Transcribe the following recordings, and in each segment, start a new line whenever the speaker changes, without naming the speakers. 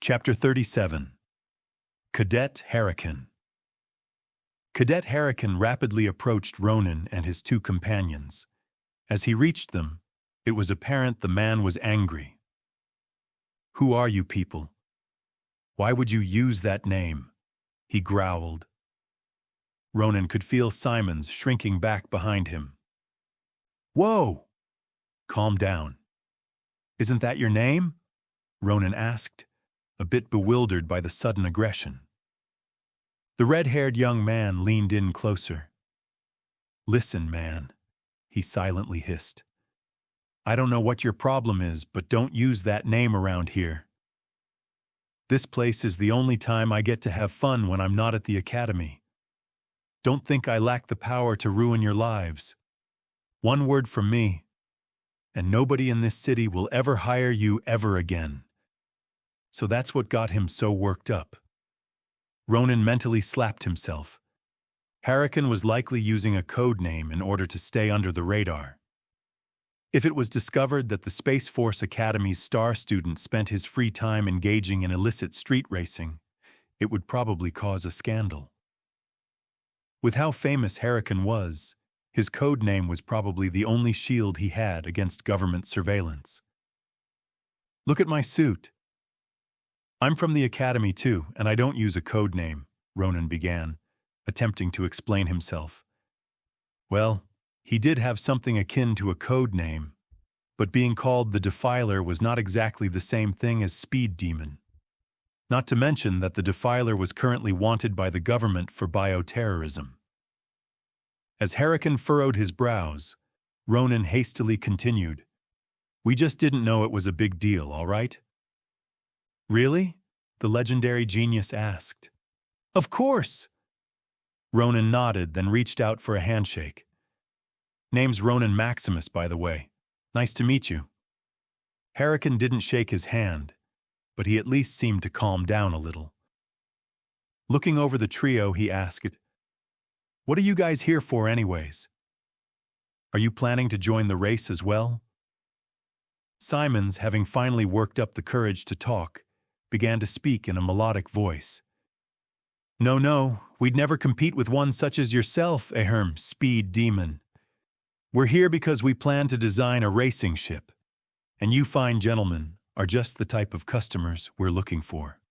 Chapter 37. Cadet Hurricane. Cadet Hurricane rapidly approached Ronin and his two companions. As he reached them, it was apparent the man was angry. "Who are you people? Why would you use that name?" he growled. Ronin could feel Simons shrinking back behind him. "Whoa! Calm down. Isn't that your name?" Ronin asked, a bit bewildered by the sudden aggression. The red-haired young man leaned in closer. "Listen, man," he silently hissed. "I don't know what your problem is, but don't use that name around here. This place is the only time I get to have fun when I'm not at the academy. Don't think I lack the power to ruin your lives. One word from me, and nobody in this city will ever hire you ever again." So that's what got him so worked up. Ronin mentally slapped himself. Hurricane was likely using a code name in order to stay under the radar. If it was discovered that the Space Force Academy's star student spent his free time engaging in illicit street racing, it would probably cause a scandal. With how famous Hurricane was, his code name was probably the only shield he had against government surveillance. "Look at my suit. I'm from the Academy too, and I don't use a code name," Ronin began, attempting to explain himself. Well, he did have something akin to a code name, but being called the Defiler was not exactly the same thing as Speed Demon. Not to mention that the Defiler was currently wanted by the government for bioterrorism. As Hurricane furrowed his brows, Ronin hastily continued, "We just didn't know it was a big deal, all right?" "Really?" the legendary genius asked. "Of course!" Ronin nodded, then reached out for a handshake. "Name's Ronin Maximus, by the way. Nice to meet you." Hurricane didn't shake his hand, but he at least seemed to calm down a little. Looking over the trio, he asked, "What are you guys here for anyways? Are you planning to join the race as well?" Simons, having finally worked up the courage to talk, began to speak in a melodic voice. No, we'd never compete with one such as yourself, Speed Demon. We're here because we plan to design a racing ship, and you fine gentlemen are just the type of customers we're looking for."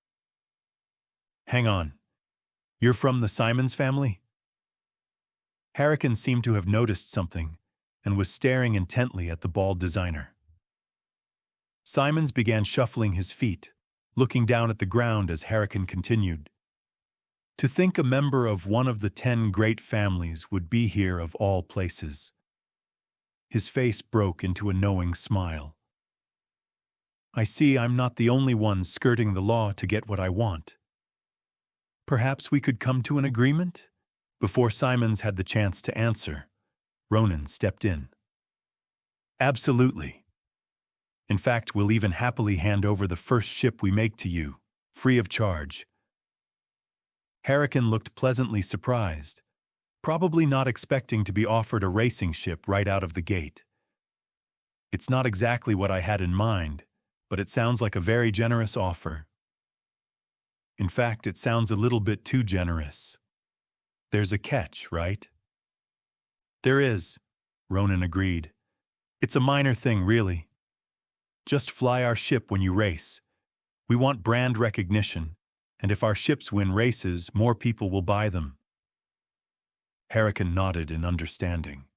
"Hang on. You're from the Simons family?" Hurricane seemed to have noticed something and was staring intently at the bald designer. Simons began shuffling his feet, looking down at the ground as Hurricane continued. "To think a member of one of the 10 great families would be here of all places." His face broke into a knowing smile. "I see I'm not the only one skirting the law to get what I want. Perhaps we could come to an agreement?" Before Simons had the chance to answer, Ronin stepped in. "Absolutely. In fact, we'll even happily hand over the first ship we make to you, free of charge." Hurricane looked pleasantly surprised, probably not expecting to be offered a racing ship right out of the gate. "It's not exactly what I had in mind, but it sounds like a very generous offer. In fact, it sounds a little bit too generous. There's a catch, right?" "There is," Ronin agreed. "It's a minor thing, really. Just fly our ship when you race. We want brand recognition, and if our ships win races, more people will buy them." Hurricane nodded in understanding.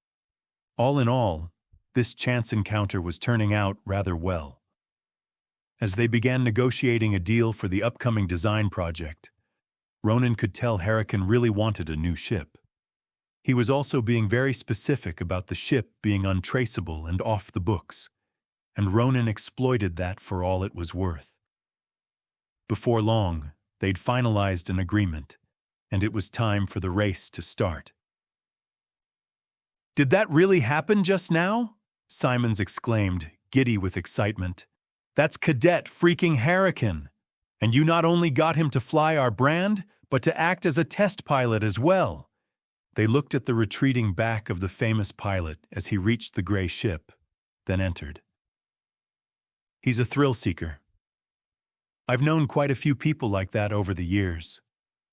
All in all, this chance encounter was turning out rather well. As they began negotiating a deal for the upcoming design project, Ronin could tell Hurricane really wanted a new ship. He was also being very specific about the ship being untraceable and off the books, and Ronin exploited that for all it was worth. Before long, they'd finalized an agreement, and it was time for the race to start. "Did that really happen just now?" Simons exclaimed, giddy with excitement. "That's Cadet freaking Hurricane, and you not only got him to fly our brand, but to act as a test pilot as well." They looked at the retreating back of the famous pilot as he reached the gray ship, then entered. "He's a thrill seeker. I've known quite a few people like that over the years.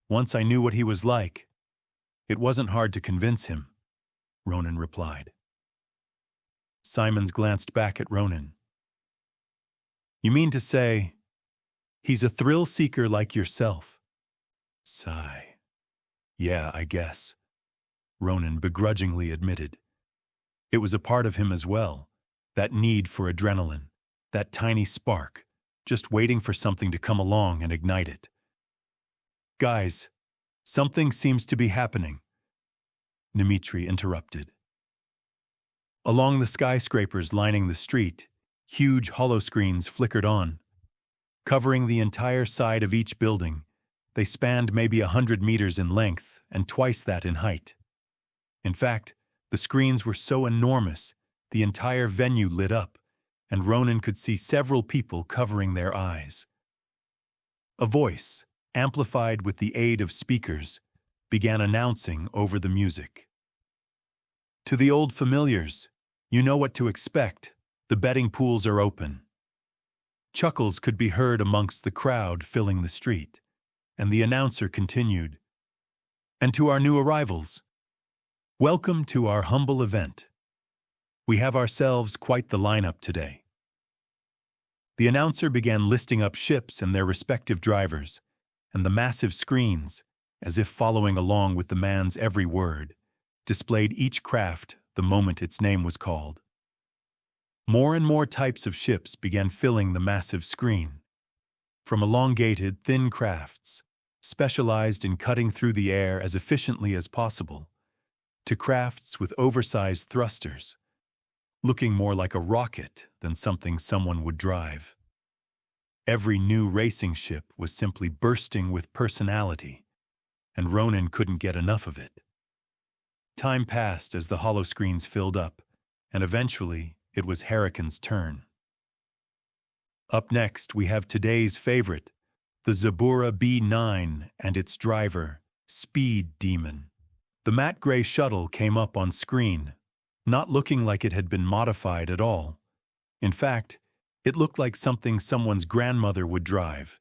Once I knew what he was like. It wasn't hard to convince him, Ronin replied. Simons glanced back at Ronin. You mean to say, he's a thrill-seeker like yourself? Sigh. Yeah, I guess, Ronin begrudgingly admitted. It was a part of him as well, that need for adrenaline, that tiny spark, just waiting for something to come along and ignite it. Guys, something seems to be happening, Dmitri interrupted. Along the skyscrapers lining the street, huge holoscreens flickered on. Covering the entire side of each building, they spanned maybe 100 meters in length and twice that in height. In fact, the screens were so enormous, the entire venue lit up, and Ronin could see several people covering their eyes. A voice, amplified with the aid of speakers, began announcing over the music. To the old familiars, you know what to expect. The betting pools are open. Chuckles could be heard amongst the crowd filling the street, and the announcer continued. And to our new arrivals, welcome to our humble event. We have ourselves quite the lineup today. The announcer began listing up ships and their respective drivers, and the massive screens, as if following along with the man's every word, displayed each craft the moment its name was called. More and more types of ships began filling the massive screen, from elongated, thin crafts, specialized in cutting through the air as efficiently as possible, to crafts with oversized thrusters, looking more like a rocket than something someone would drive. Every new racing ship was simply bursting with personality, and Ronin couldn't get enough of it. Time passed as the holoscreens filled up, and eventually it was Hurricane's turn. Up next, we have today's favorite, the Zabura B9 and its driver, Speed Demon. The matte gray shuttle came up on screen, not looking like it had been modified at all. In fact, it looked like something someone's grandmother would drive.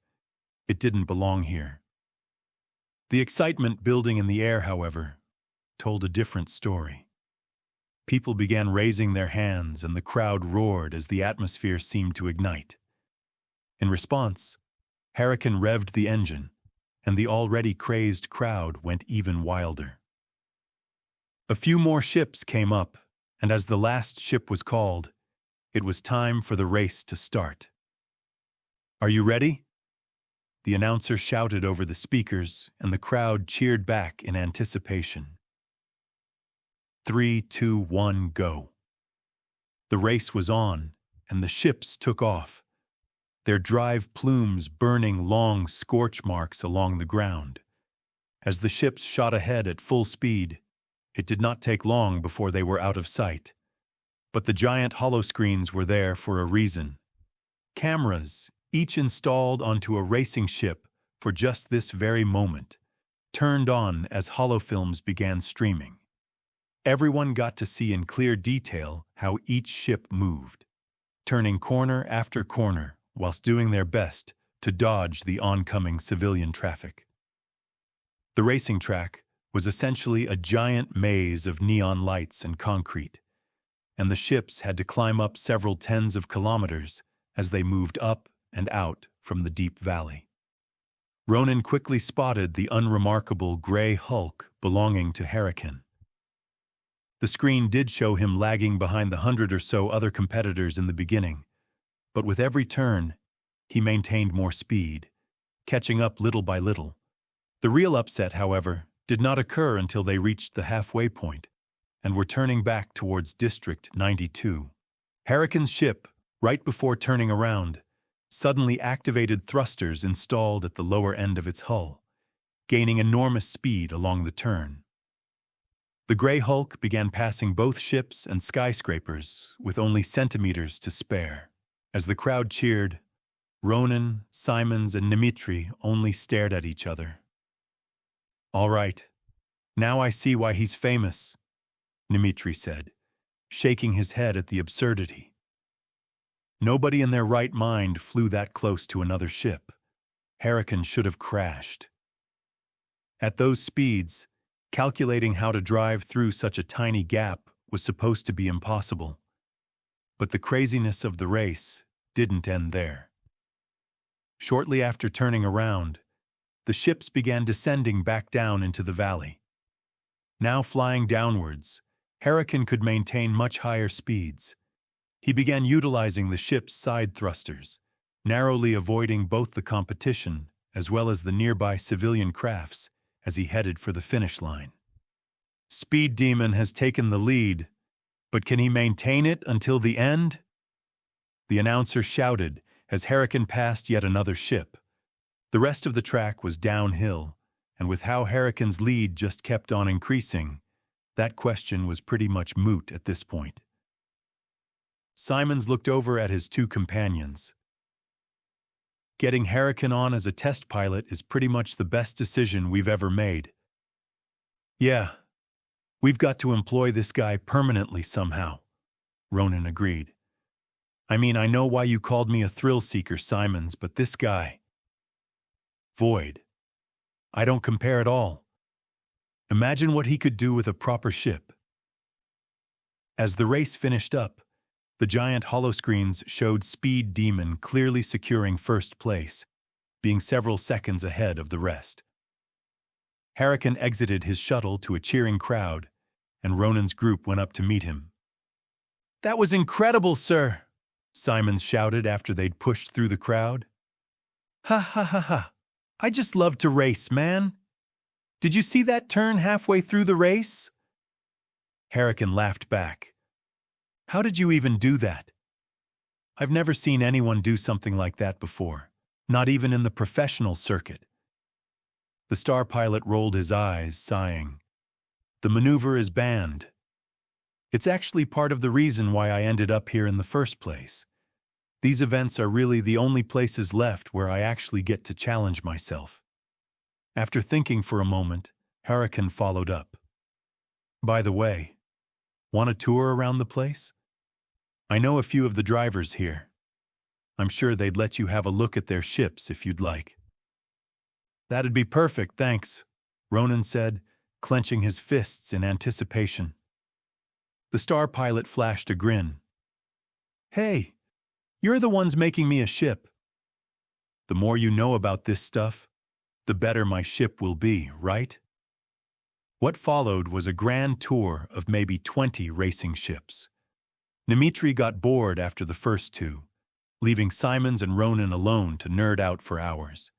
It didn't belong here. The excitement building in the air, however, told a different story. People began raising their hands and the crowd roared as the atmosphere seemed to ignite. In response, Hurricane revved the engine, and the already crazed crowd went even wilder. A few more ships came up, and as the last ship was called, it was time for the race to start. Are you ready? The announcer shouted over the speakers, and the crowd cheered back in anticipation. 3, 2, 1, go. The race was on, and the ships took off, their drive plumes burning long scorch marks along the ground. As the ships shot ahead at full speed, it did not take long before they were out of sight. But the giant holoscreens were there for a reason. Cameras, each installed onto a racing ship for just this very moment, turned on as holofilms began streaming. Everyone got to see in clear detail how each ship moved, turning corner after corner whilst doing their best to dodge the oncoming civilian traffic. The racing track was essentially a giant maze of neon lights and concrete, and the ships had to climb up several tens of kilometers as they moved up and out from the deep valley. Ronin quickly spotted the unremarkable gray hulk belonging to Hurricane. The screen did show him lagging behind the 100 or so other competitors in the beginning, but with every turn, he maintained more speed, catching up little by little. The real upset, however, did not occur until they reached the halfway point and were turning back towards District 92. Hurricane's ship, right before turning around, suddenly activated thrusters installed at the lower end of its hull, gaining enormous speed along the turn. The gray hulk began passing both ships and skyscrapers with only centimeters to spare. As the crowd cheered, Ronin, Simons, and Dmitri only stared at each other. All right, now I see why he's famous, Dmitri said, shaking his head at the absurdity. Nobody in their right mind flew that close to another ship, Hurricane should have crashed. At those speeds, calculating how to drive through such a tiny gap was supposed to be impossible. But the craziness of the race didn't end there. Shortly after turning around, the ships began descending back down into the valley. Now flying downwards, Hurricane could maintain much higher speeds. He began utilizing the ship's side thrusters, narrowly avoiding both the competition as well as the nearby civilian crafts as he headed for the finish line. Speed Demon has taken the lead, but can he maintain it until the end? The announcer shouted as Hurricane passed yet another ship. The rest of the track was downhill, and with how Hurricane's lead just kept on increasing, that question was pretty much moot at this point. Simons looked over at his two companions. Getting Hurricane on as a test pilot is pretty much the best decision we've ever made. Yeah, we've got to employ this guy permanently somehow, Ronin agreed. I mean, I know why you called me a thrill seeker, Simons, but this guy... Void. I don't compare at all. Imagine what he could do with a proper ship. As the race finished up, the giant holoscreens showed Speed Demon clearly securing first place, being several seconds ahead of the rest. Hurricane exited his shuttle to a cheering crowd, and Ronin's group went up to meet him. "That was incredible, sir!" Simons shouted after they'd pushed through the crowd. "Ha ha ha ha! I just love to race, man! Did you see that turn halfway through the race?" Hurricane laughed back. "How did you even do that? I've never seen anyone do something like that before, not even in the professional circuit." The star pilot rolled his eyes, sighing. "The maneuver is banned. It's actually part of the reason why I ended up here in the first place. These events are really the only places left where I actually get to challenge myself." After thinking for a moment, Hurricane followed up. "By the way, want a tour around the place? I know a few of the drivers here. I'm sure they'd let you have a look at their ships if you'd like." "That'd be perfect, thanks," Ronin said, clenching his fists in anticipation. The star pilot flashed a grin. "Hey, you're the ones making me a ship. The more you know about this stuff, the better my ship will be, right?" What followed was a grand tour of maybe 20 racing ships. Dimitri got bored after the first two, leaving Simons and Ronin alone to nerd out for hours.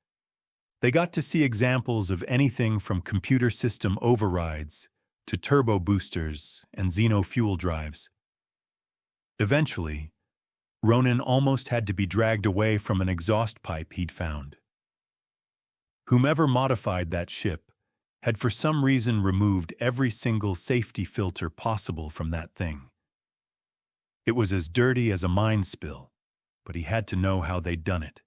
They got to see examples of anything from computer system overrides to turbo boosters and xeno fuel drives. Eventually, Ronin almost had to be dragged away from an exhaust pipe he'd found. Whomever modified that ship had for some reason removed every single safety filter possible from that thing. It was as dirty as a mine spill, but he had to know how they'd done it.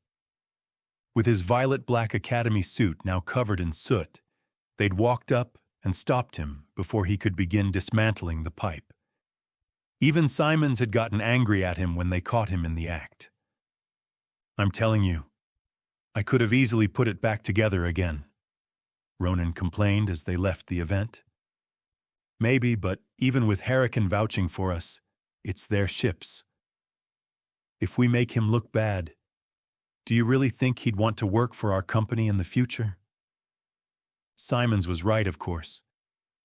With his violet-black academy suit now covered in soot, they'd walked up and stopped him before he could begin dismantling the pipe. Even Simons had gotten angry at him when they caught him in the act. "I'm telling you, I could have easily put it back together again," Ronin complained as they left the event. "Maybe, but even with Hurricane vouching for us, it's their ships. If we make him look bad, do you really think he'd want to work for our company in the future?" Simons was right, of course,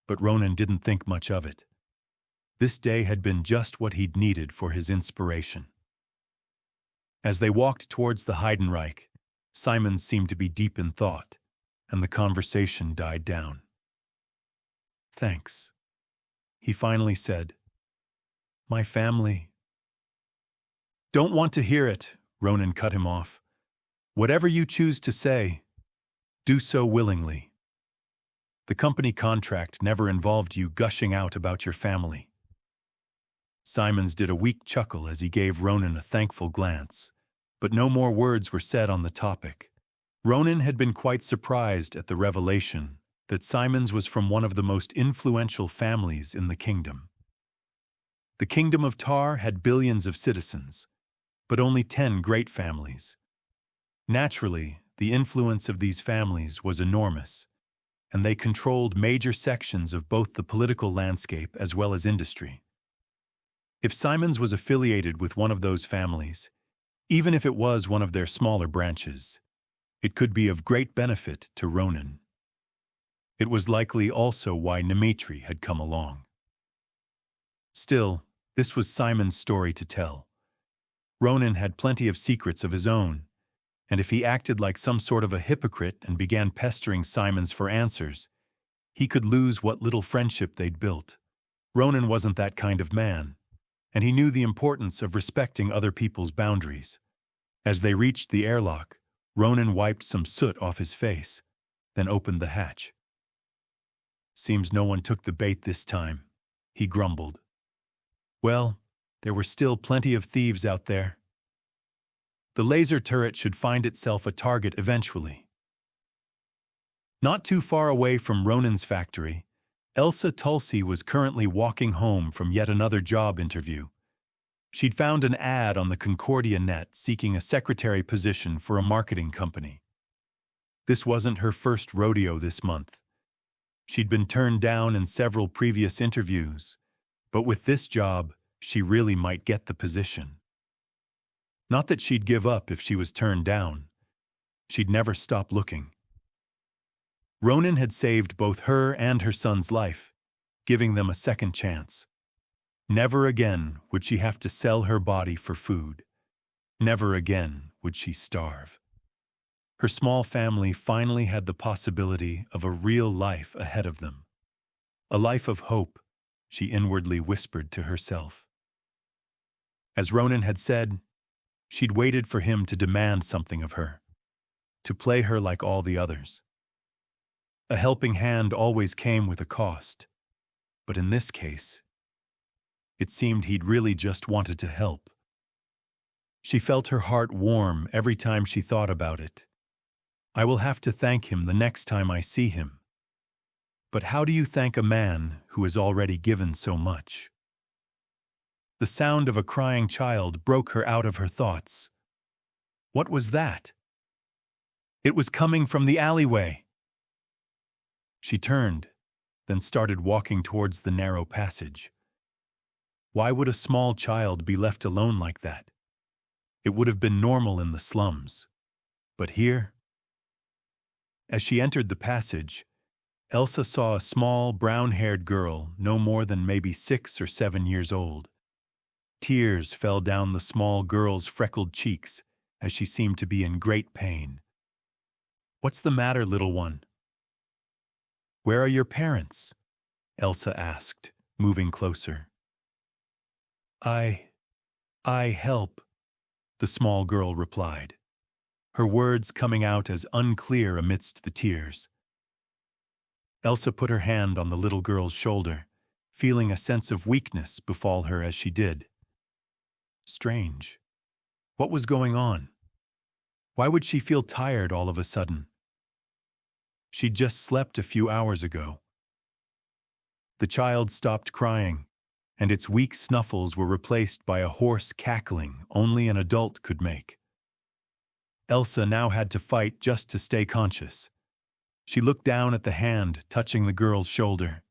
but Ronin didn't think much of it. This day had been just what he'd needed for his inspiration. As they walked towards the Heidenreich, Simons seemed to be deep in thought, and the conversation died down. "Thanks," he finally said. "My family—" "Don't want to hear it," Ronin cut him off. "Whatever you choose to say, do so willingly. The company contract never involved you gushing out about your family." Simons did a weak chuckle as he gave Ronin a thankful glance, but no more words were said on the topic. Ronin had been quite surprised at the revelation that Simons was from one of the most influential families in the kingdom. The Kingdom of Tar had billions of citizens, but only 10 great families. Naturally, the influence of these families was enormous, and they controlled major sections of both the political landscape as well as industry. If Simons was affiliated with one of those families, even if it was one of their smaller branches, it could be of great benefit to Ronin. It was likely also why Nemitri had come along. Still, this was Simon's story to tell. Ronin had plenty of secrets of his own, and if he acted like some sort of a hypocrite and began pestering Simons for answers, he could lose what little friendship they'd built. Ronin wasn't that kind of man, and he knew the importance of respecting other people's boundaries. As they reached the airlock, Ronin wiped some soot off his face, then opened the hatch. "Seems no one took the bait this time," he grumbled. Well, there were still plenty of thieves out there. The laser turret should find itself a target eventually. Not too far away from Ronin's factory, Elsa Tulsi was currently walking home from yet another job interview. She'd found an ad on the Concordia net seeking a secretary position for a marketing company. This wasn't her first rodeo this month. She'd been turned down in several previous interviews, but with this job, she really might get the position. Not that she'd give up if she was turned down. She'd never stop looking. Ronin had saved both her and her son's life, giving them a second chance. Never again would she have to sell her body for food. Never again would she starve. Her small family finally had the possibility of a real life ahead of them. A life of hope, she inwardly whispered to herself. As Ronin had said, she'd waited for him to demand something of her, to play her like all the others. A helping hand always came with a cost, but in this case, it seemed he'd really just wanted to help. She felt her heart warm every time she thought about it. I will have to thank him the next time I see him. But how do you thank a man who has already given so much? The sound of a crying child broke her out of her thoughts. What was that? It was coming from the alleyway. She turned, then started walking towards the narrow passage. Why would a small child be left alone like that? It would have been normal in the slums. But here? As she entered the passage, Elsa saw a small, brown-haired girl no more than maybe 6 or 7 years old. Tears fell down the small girl's freckled cheeks as she seemed to be in great pain. "What's the matter, little one?" "Where are your parents?" Elsa asked, moving closer. I help," the small girl replied, her words coming out as unclear amidst the tears. Elsa put her hand on the little girl's shoulder, feeling a sense of weakness befall her as she did. Strange. What was going on? Why would she feel tired all of a sudden? She'd just slept a few hours ago. The child stopped crying, and its weak snuffles were replaced by a hoarse cackling only an adult could make. Elsa now had to fight just to stay conscious. She looked down at the hand touching the girl's shoulder.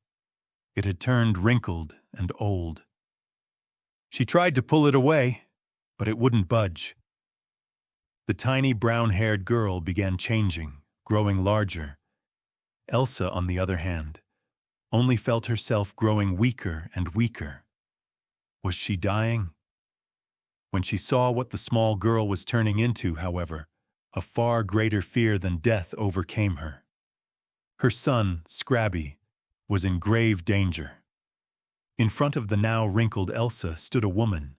It had turned wrinkled and old. She tried to pull it away, but it wouldn't budge. The tiny brown-haired girl began changing, growing larger. Elsa, on the other hand, only felt herself growing weaker and weaker. Was she dying? When she saw what the small girl was turning into, however, a far greater fear than death overcame her. Her son, Scrabby, was in grave danger. In front of the now wrinkled Elsa stood a woman,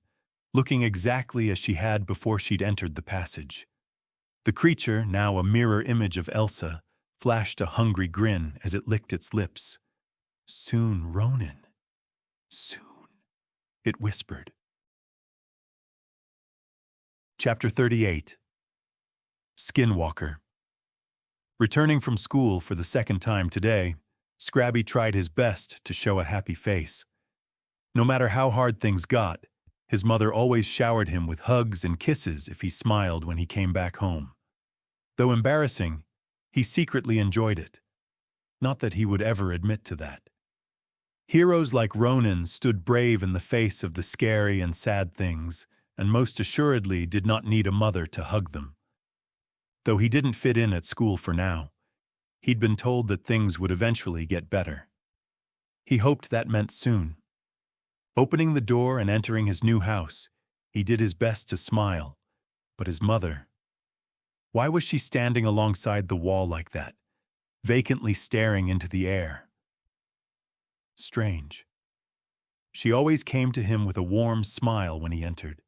looking exactly as she had before she'd entered the passage. The creature, now a mirror image of Elsa, flashed a hungry grin as it licked its lips. "Soon, Ronin. Soon," it whispered. Chapter 38. Skinwalker. Returning from school for the second time today, Scrabby tried his best to show a happy face. No matter how hard things got, his mother always showered him with hugs and kisses if he smiled when he came back home. Though embarrassing, he secretly enjoyed it. Not that he would ever admit to that. Heroes like Ronin stood brave in the face of the scary and sad things, and most assuredly did not need a mother to hug them. Though he didn't fit in at school for now, he'd been told that things would eventually get better. He hoped that meant soon. Opening the door and entering his new house, he did his best to smile, but his mother... Why was she standing alongside the wall like that, vacantly staring into the air? Strange. She always came to him with a warm smile when he entered.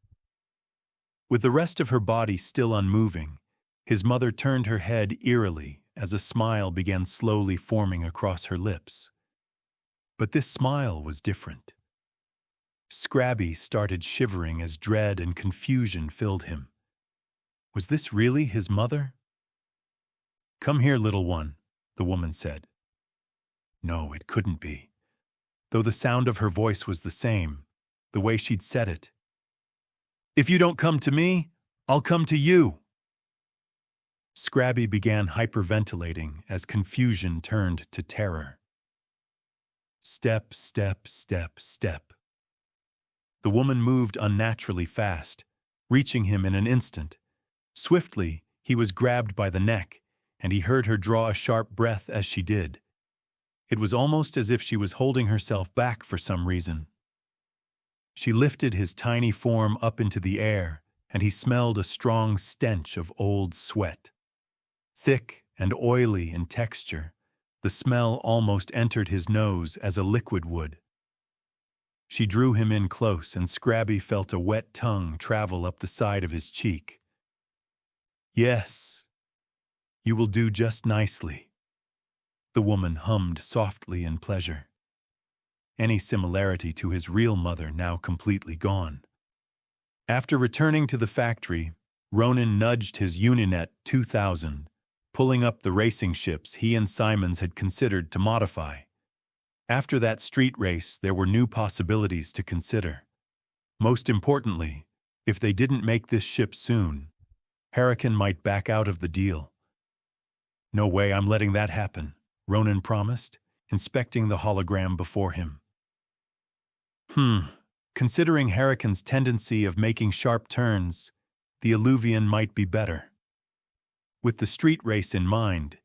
With the rest of her body still unmoving, his mother turned her head eerily as a smile began slowly forming across her lips. But this smile was different. Scrabby started shivering as dread and confusion filled him. Was this really his mother? "Come here, little one," the woman said. No, it couldn't be. Though the sound of her voice was the same, the way she'd said it. "If you don't come to me, I'll come to you." Scrabby began hyperventilating as confusion turned to terror. Step, step, step, step. The woman moved unnaturally fast, reaching him in an instant. Swiftly, he was grabbed by the neck, and he heard her draw a sharp breath as she did. It was almost as if she was holding herself back for some reason. She lifted his tiny form up into the air, and he smelled a strong stench of old sweat. Thick and oily in texture, the smell almost entered his nose as a liquid would. She drew him in close, and Scrabby felt a wet tongue travel up the side of his cheek. "Yes, you will do just nicely," the woman hummed softly in pleasure. Any similarity to his real mother now completely gone. After returning to the factory, Ronin nudged his Uninet 2000, pulling up the racing ships he and Simons had considered to modify. After that street race, there were new possibilities to consider. Most importantly, if they didn't make this ship soon, Hurricane might back out of the deal. "No way I'm letting that happen," Ronin promised, inspecting the hologram before him. Considering Hurricane's tendency of making sharp turns, the Illuvian might be better. With the street race in mind,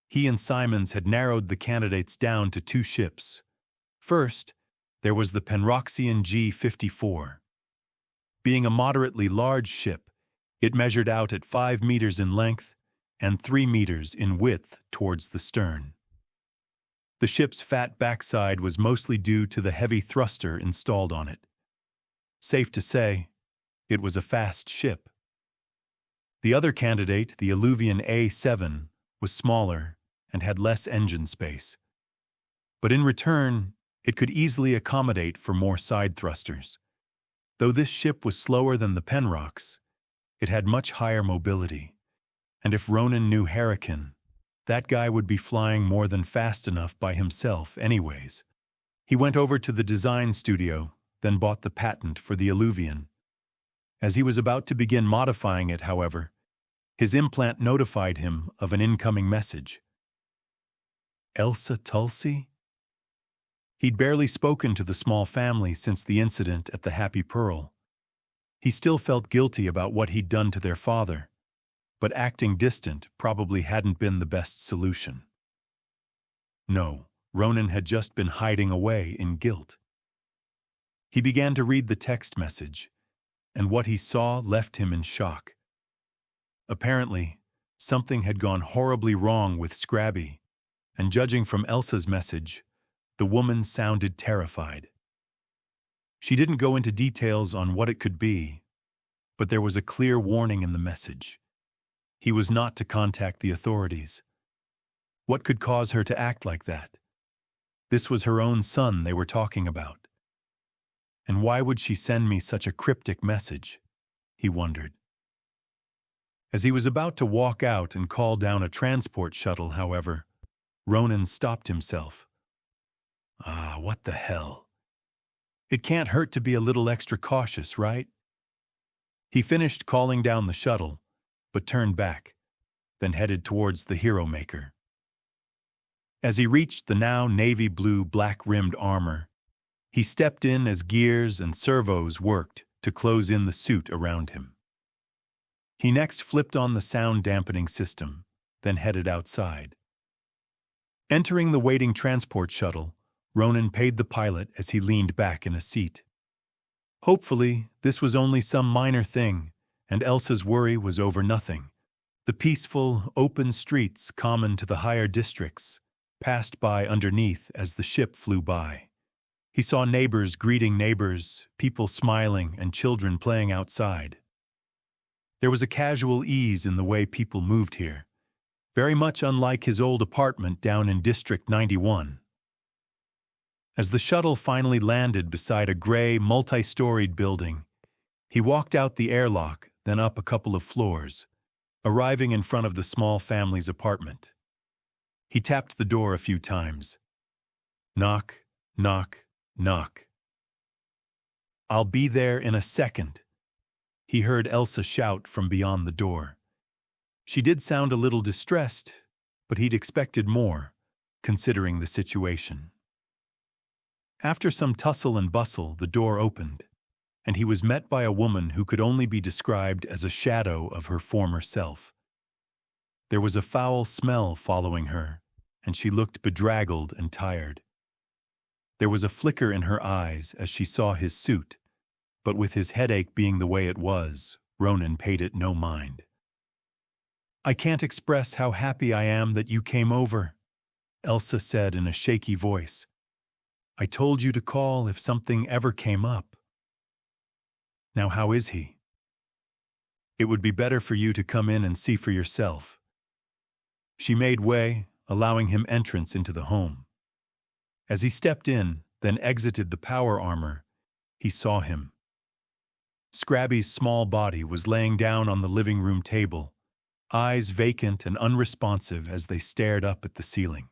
he and Simons had narrowed the candidates down to 2 ships. First, there was the Penroxian G-54. Being a moderately large ship, it measured out at 5 meters in length and 3 meters in width towards the stern. The ship's fat backside was mostly due to the heavy thruster installed on it. Safe to say, it was a fast ship. The other candidate, the Illuvian A7, was smaller and had less engine space. But in return, it could easily accommodate for more side thrusters. Though this ship was slower than the Penrocks, it had much higher mobility, and if Ronin knew Hurricane, that guy would be flying more than fast enough by himself anyways. He went over to the design studio, then bought the patent for the Illuvian. As he was about to begin modifying it, however, his implant notified him of an incoming message. Elsa Tulsi? He'd barely spoken to the small family since the incident at the Happy Pearl. He still felt guilty about what he'd done to their father, but acting distant probably hadn't been the best solution. No, Ronin had just been hiding away in guilt. He began to read the text message, and what he saw left him in shock. Apparently, something had gone horribly wrong with Scrabby, and judging from Elsa's message, the woman sounded terrified. She didn't go into details on what it could be, but there was a clear warning in the message. He was not to contact the authorities. What could cause her to act like that? This was her own son they were talking about. And why would she send me such a cryptic message? He wondered. As he was about to walk out and call down a transport shuttle, however, Ronin stopped himself. What the hell? It can't hurt to be a little extra cautious, right? He finished calling down the shuttle, but turned back, then headed towards the hero maker. As he reached the now navy blue black-rimmed armor, he stepped in as gears and servos worked to close in the suit around him. He next flipped on the sound-dampening system, then headed outside. Entering the waiting transport shuttle, Ronin paid the pilot as he leaned back in a seat. Hopefully, this was only some minor thing, and Elsa's worry was over nothing. The peaceful, open streets common to the higher districts passed by underneath as the ship flew by. He saw neighbors greeting neighbors, people smiling, and children playing outside. There was a casual ease in the way people moved here, very much unlike his old apartment down in District 91. As the shuttle finally landed beside a gray, multi-storied building, he walked out the airlock, then up a couple of floors, arriving in front of the small family's apartment. He tapped the door a few times. Knock, knock, knock. "I'll be there in a second," he heard Elsa shout from beyond the door. She did sound a little distressed, but he'd expected more, considering the situation. After some tussle and bustle, the door opened, and he was met by a woman who could only be described as a shadow of her former self. There was a foul smell following her, and she looked bedraggled and tired. There was a flicker in her eyes as she saw his suit, but with his headache being the way it was, Ronin paid it no mind. "I can't express how happy I am that you came over," Elsa said in a shaky voice. "I told you to call if something ever came up." "Now how is he?" "It would be better for you to come in and see for yourself." She made way, allowing him entrance into the home. As he stepped in, then exited the power armor, he saw him. Scrabby's small body was laying down on the living room table, eyes vacant and unresponsive as they stared up at the ceiling.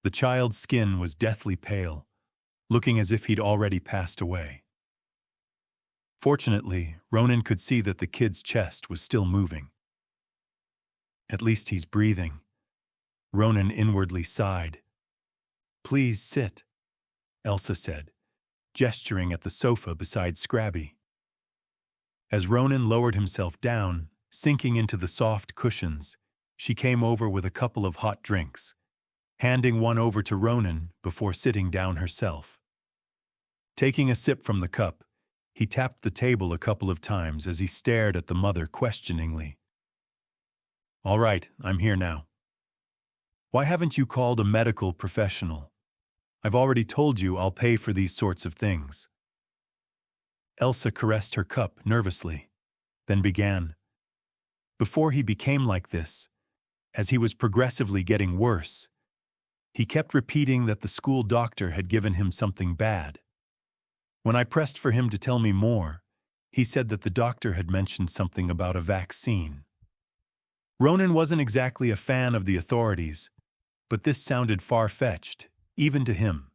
The child's skin was deathly pale, looking as if he'd already passed away. Fortunately, Ronin could see that the kid's chest was still moving. "At least he's breathing," Ronin inwardly sighed. "Please sit," Elsa said, gesturing at the sofa beside Scrabby. As Ronin lowered himself down, sinking into the soft cushions, she came over with a couple of hot drinks, handing one over to Ronin before sitting down herself. Taking a sip from the cup, he tapped the table a couple of times as he stared at the mother questioningly. "All right, I'm here now. Why haven't you called a medical professional? I've already told you I'll pay for these sorts of things." Elsa caressed her cup nervously, then began. Before he became like this, as he was progressively getting worse, he kept repeating that the school doctor had given him something bad. When I pressed for him to tell me more, he said that the doctor had mentioned something about a vaccine. Ronin wasn't exactly a fan of the authorities, but this sounded far-fetched, even to him.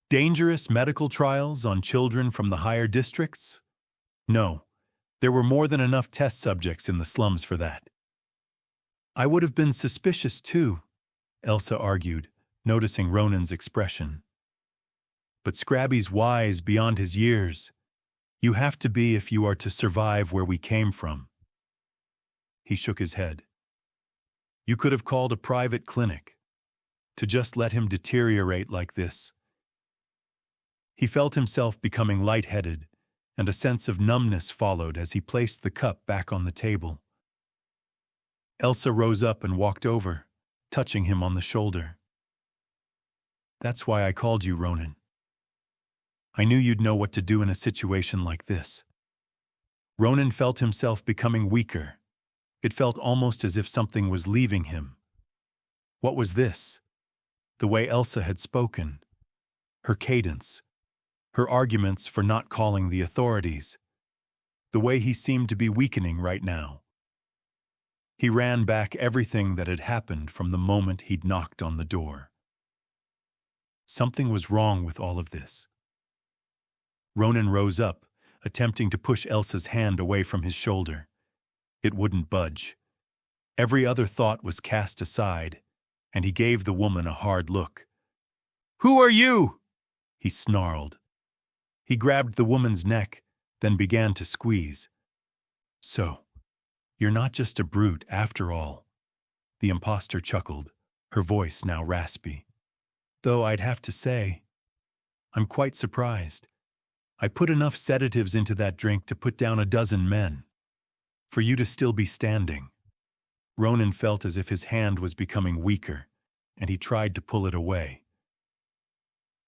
Dangerous medical trials on children from the higher districts? No, there were more than enough test subjects in the slums for that. "I would have been suspicious too," Elsa argued, noticing Ronin's expression. "But Scrabby's wise beyond his years. You have to be if you are to survive where we came from." He shook his head. "You could have called a private clinic. To just let him deteriorate like this." He felt himself becoming lightheaded, and a sense of numbness followed as he placed the cup back on the table. Elsa rose up and walked over, touching him on the shoulder. "That's why I called you, Ronin. I knew you'd know what to do in a situation like this." Ronin felt himself becoming weaker. It felt almost as if something was leaving him. What was this? The way Elsa had spoken, her cadence, her arguments for not calling the authorities, the way he seemed to be weakening right now. He ran back everything that had happened from the moment he'd knocked on the door. Something was wrong with all of this. Ronin rose up, attempting to push Elsa's hand away from his shoulder. It wouldn't budge. Every other thought was cast aside, and he gave the woman a hard look. "Who are you?" he snarled. He grabbed the woman's neck, then began to squeeze. "So, you're not just a brute after all," the imposter chuckled, her voice now raspy. "Though I'd have to say, I'm quite surprised. I put enough sedatives into that drink to put down a dozen men. For you to still be standing." Ronin felt as if his hand was becoming weaker, and he tried to pull it away.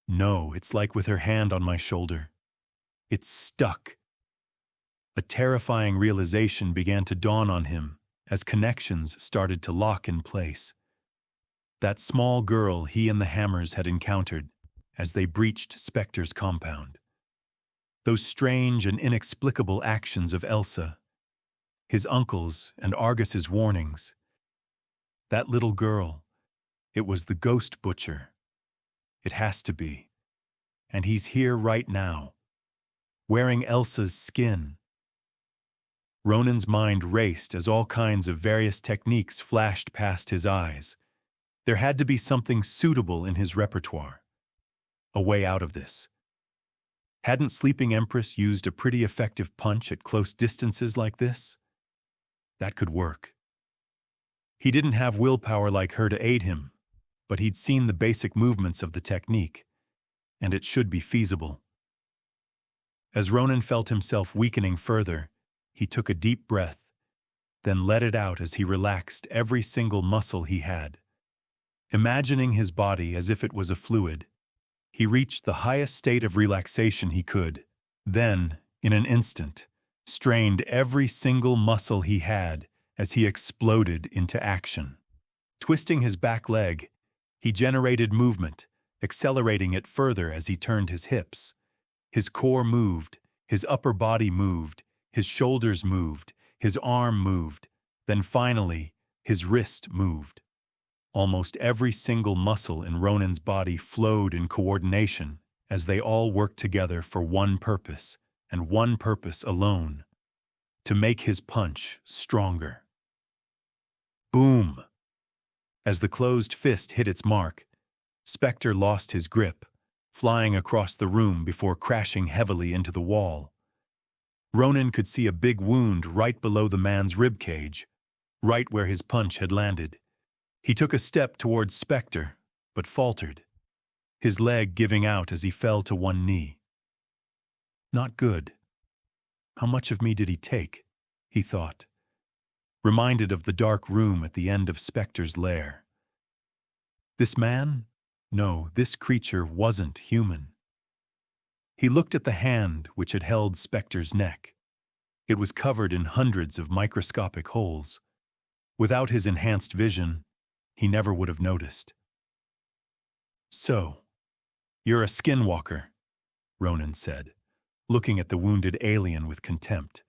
"No, it's like with her hand on my shoulder. It's stuck." A terrifying realization began to dawn on him as connections started to lock in place. That small girl he and the Hammers had encountered as they breached Spectre's compound. Those strange and inexplicable actions of Elsa, his uncle's and Argus's warnings. That little girl, it was the ghost butcher. It has to be. And he's here right now, wearing Elsa's skin. Ronin's mind raced as all kinds of various techniques flashed past his eyes. There had to be something suitable in his repertoire. A way out of this. Hadn't Sleeping Empress used a pretty effective punch at close distances like this? That could work. He didn't have willpower like her to aid him, but he'd seen the basic movements of the technique, and it should be feasible. As Ronin felt himself weakening further, he took a deep breath, then let it out as he relaxed every single muscle he had. Imagining his body as if it was a fluid, he reached the highest state of relaxation he could, then, in an instant, strained every single muscle he had as he exploded into action. Twisting his back leg, he generated movement, accelerating it further as he turned his hips. His core moved, his upper body moved, his shoulders moved, his arm moved, then finally, his wrist moved. Almost every single muscle in Ronin's body flowed in coordination as they all worked together for one purpose, and one purpose alone: to make his punch stronger. Boom! As the closed fist hit its mark, Spectre lost his grip, flying across the room before crashing heavily into the wall. Ronin could see a big wound right below the man's ribcage, right where his punch had landed. He took a step towards Spectre, but faltered, his leg giving out as he fell to one knee. Not good. How much of me did he take? He thought, reminded of the dark room at the end of Spectre's lair. This man? No, this creature wasn't human. He looked at the hand which had held Spectre's neck. It was covered in hundreds of microscopic holes. Without his enhanced vision, he never would have noticed. "So, you're a skinwalker," Ronin said, looking at the wounded alien with contempt.